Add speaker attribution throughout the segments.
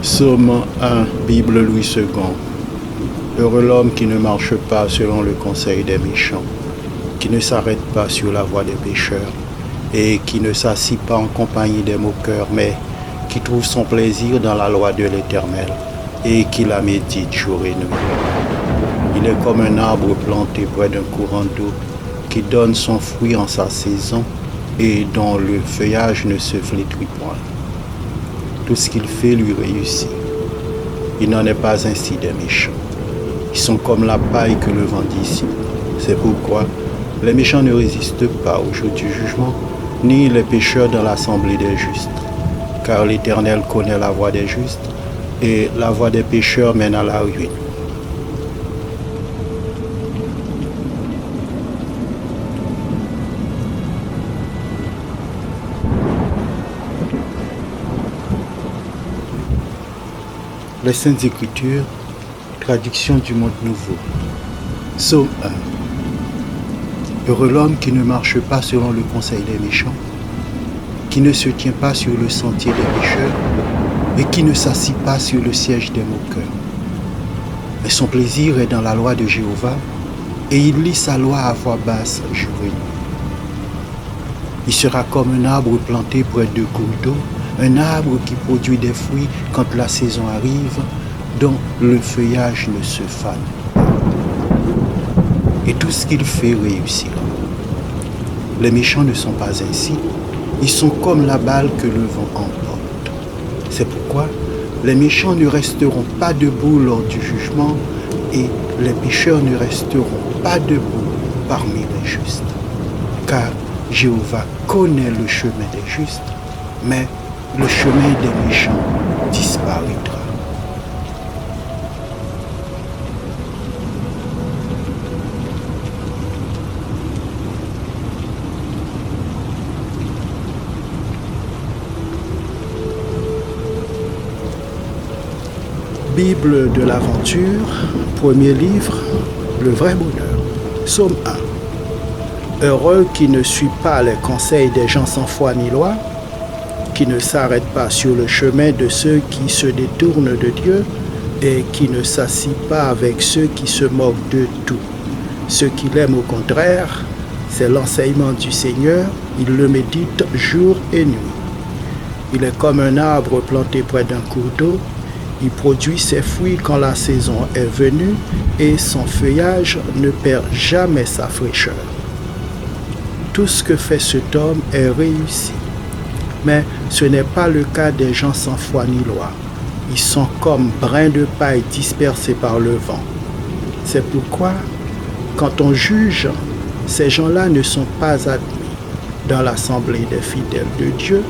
Speaker 1: Psaume 1, Bible Louis II. Heureux l'homme qui ne marche pas selon le conseil des méchants, qui ne s'arrête pas sur la voie des pécheurs, et qui ne s'assit pas en compagnie des moqueurs, mais qui trouve son plaisir dans la loi de l'Éternel, et qui la médite jour et nuit. Il est comme un arbre planté près d'un courant d'eau, qui donne son fruit en sa saison, et dont le feuillage ne se flétrit point. Tout ce qu'il fait lui réussit. Il n'en est pas ainsi des méchants. Ils sont comme la paille que le vent dissipe. C'est pourquoi les méchants ne résistent pas au jour du jugement, ni les pécheurs dans l'assemblée des justes. Car l'Éternel connaît la voie des justes, et la voie des pécheurs mène à la ruine. Les Saintes Écritures, traduction du Monde Nouveau. Psaume 1. Heureux l'homme qui ne marche pas selon le conseil des méchants, qui ne se tient pas sur le sentier des pécheurs, et qui ne s'assit pas sur le siège des moqueurs. Mais son plaisir est dans la loi de Jéhovah, et il lit sa loi à voix basse jour et nuit. Il sera comme un arbre planté près de cours d'eau, un arbre qui produit des fruits quand la saison arrive, dont le feuillage ne se fane pas. Et tout ce qu'il fait réussira. Les méchants ne sont pas ainsi, ils sont comme la balle que le vent emporte. C'est pourquoi les méchants ne resteront pas debout lors du jugement, et les pécheurs ne resteront pas debout parmi les justes. Car Jéhovah connaît le chemin des justes, mais le chemin des méchants disparaîtra. Bible de l'aventure, premier livre, le vrai bonheur. Psaume 1. Heureux qui ne suit pas les conseils des gens sans foi ni loi, qui ne s'arrête pas sur le chemin de ceux qui se détournent de Dieu, et qui ne s'assit pas avec ceux qui se moquent de tout. Ceux qui l'aiment au contraire, c'est l'enseignement du Seigneur, il le médite jour et nuit. Il est comme un arbre planté près d'un cours d'eau, il produit ses fruits quand la saison est venue, et son feuillage ne perd jamais sa fraîcheur. Tout ce que fait cet homme est réussi. Mais ce n'est pas le cas des gens sans foi ni loi. Ils sont comme brins de paille dispersés par le vent. C'est pourquoi, quand on juge, ces gens-là ne sont pas admis. Dans l'assemblée des fidèles de Dieu,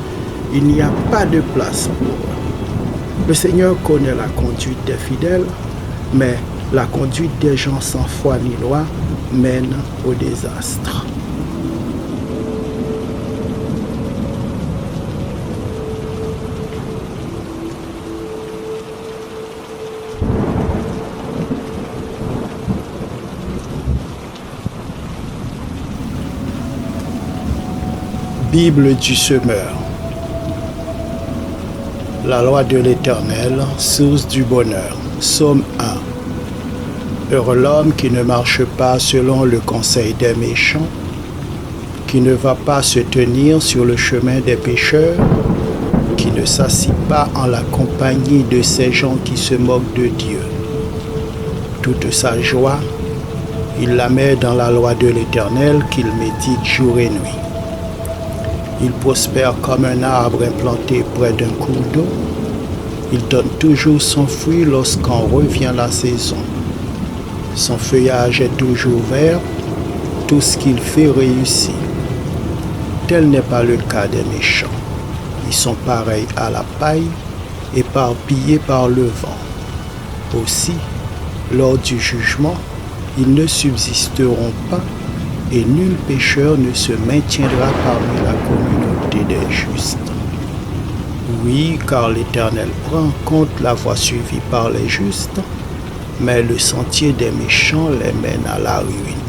Speaker 1: il n'y a pas de place pour eux. Le Seigneur connaît la conduite des fidèles, mais la conduite des gens sans foi ni loi mène au désastre. Bible du semeur. La loi de l'Éternel, source du bonheur. Psaume 1. Heureux l'homme qui ne marche pas selon le conseil des méchants, qui ne va pas se tenir sur le chemin des pécheurs, qui ne s'assit pas en la compagnie de ces gens qui se moquent de Dieu. Toute sa joie, il la met dans la loi de l'Éternel qu'il médite jour et nuit. Il prospère comme un arbre implanté près d'un cours d'eau. Il donne toujours son fruit lorsqu'en revient la saison. Son feuillage est toujours vert. Tout ce qu'il fait réussit. Tel n'est pas le cas des méchants. Ils sont pareils à la paille, éparpillés par le vent. Aussi, lors du jugement, ils ne subsisteront pas, et nul pécheur ne se maintiendra parmi la communauté des justes. Oui, car l'Éternel prend en compte la voie suivie par les justes, mais le sentier des méchants les mène à la ruine.